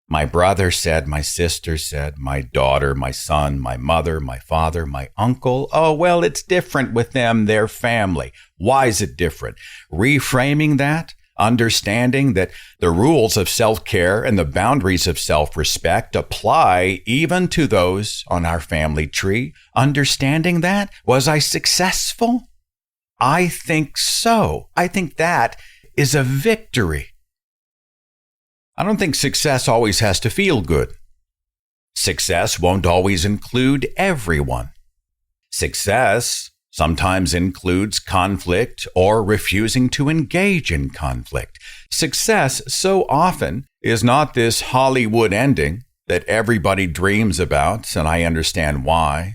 My brother said, my sister said, my daughter, my son, my mother, my father, my uncle. Oh, well, it's different with them, their family. Why is it different? Reframing that, understanding that the rules of self-care and the boundaries of self-respect apply even to those on our family tree. Understanding that, was I successful? I think so. I think that is a victory. I don't think success always has to feel good. Success won't always include everyone. Success sometimes includes conflict or refusing to engage in conflict. Success so often is not this Hollywood ending that everybody dreams about, and I understand why.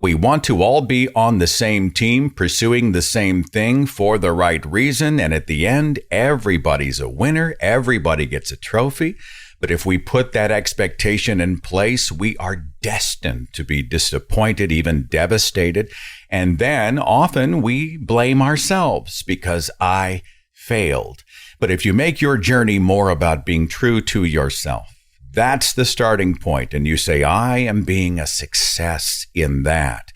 We want to all be on the same team, pursuing the same thing for the right reason, and at the end, everybody's a winner, everybody gets a trophy. But if we put that expectation in place, we are destined to be disappointed, even devastated. And then often we blame ourselves because I failed. But if you make your journey more about being true to yourself, that's the starting point. And you say, I am being a success in that.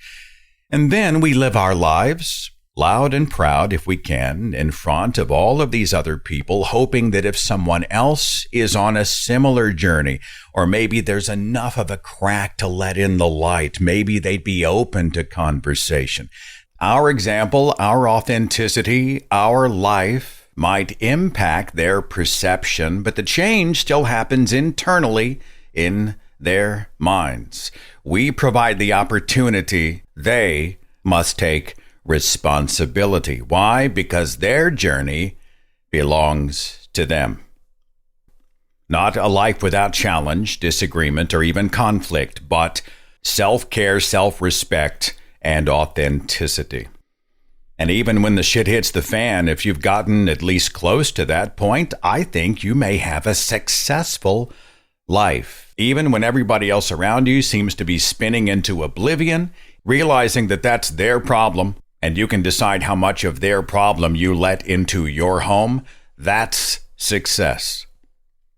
And then we live our lives loud and proud, if we can, in front of all of these other people, hoping that if someone else is on a similar journey, or maybe there's enough of a crack to let in the light, maybe they'd be open to conversation. Our example, our authenticity, our life might impact their perception, but the change still happens internally in their minds. We provide the opportunity. They must take responsibility. Why? Because their journey belongs to them. Not a life without challenge, disagreement, or even conflict, but self-care, self-respect, and authenticity. And even when the shit hits the fan, if you've gotten at least close to that point, I think you may have a successful life. Even when everybody else around you seems to be spinning into oblivion, realizing that that's their problem, and you can decide how much of their problem you let into your home, that's success.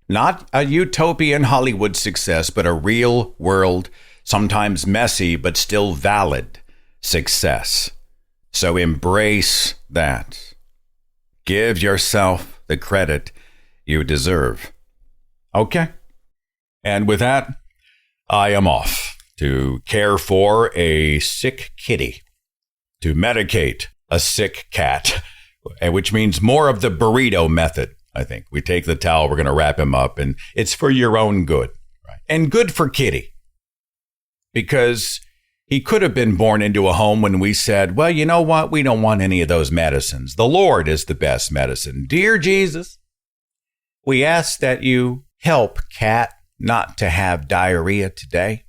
Not a utopian Hollywood success, but a real world, sometimes messy, but still valid success. So embrace that. Give yourself the credit you deserve. Okay? And with that, I am off to care for a sick kitty, to medicate a sick cat, which means more of the burrito method, I think. We take the towel, we're going to wrap him up, and it's for your own good. Right? And good for kitty. Because he could have been born into a home when we said, well, you know what? We don't want any of those medicines. The Lord is the best medicine. Dear Jesus, we ask that you help Cat not to have diarrhea today.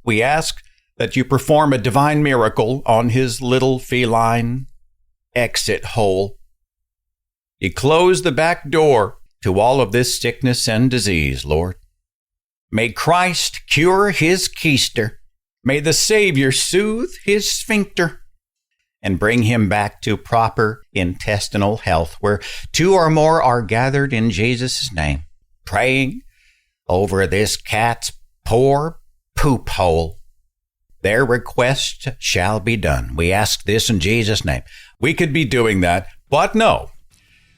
We ask that you perform a divine miracle on his little feline exit hole. You close the back door to all of this sickness and disease, Lord. May Christ cure his keister. May the Savior soothe his sphincter and bring him back to proper intestinal health, where two or more are gathered in Jesus' name, praying over this cat's poor poop hole. Their request shall be done. We ask this in Jesus' name. We could be doing that, but no.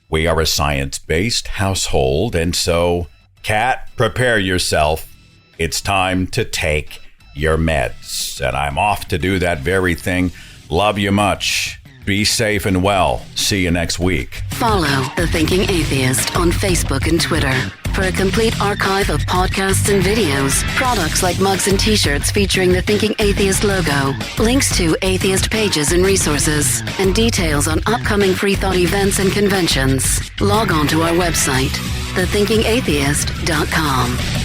We are a science-based household, and so, Cat, prepare yourself. It's time to take your meds. And I'm off to do that very thing. Love you much. Be safe and well. See you next week. Follow The Thinking Atheist on Facebook and Twitter for a complete archive of podcasts and videos, products like mugs and t-shirts featuring the Thinking Atheist logo, links to atheist pages and resources, and details on upcoming free thought events and conventions. Log on to our website, thethinkingatheist.com.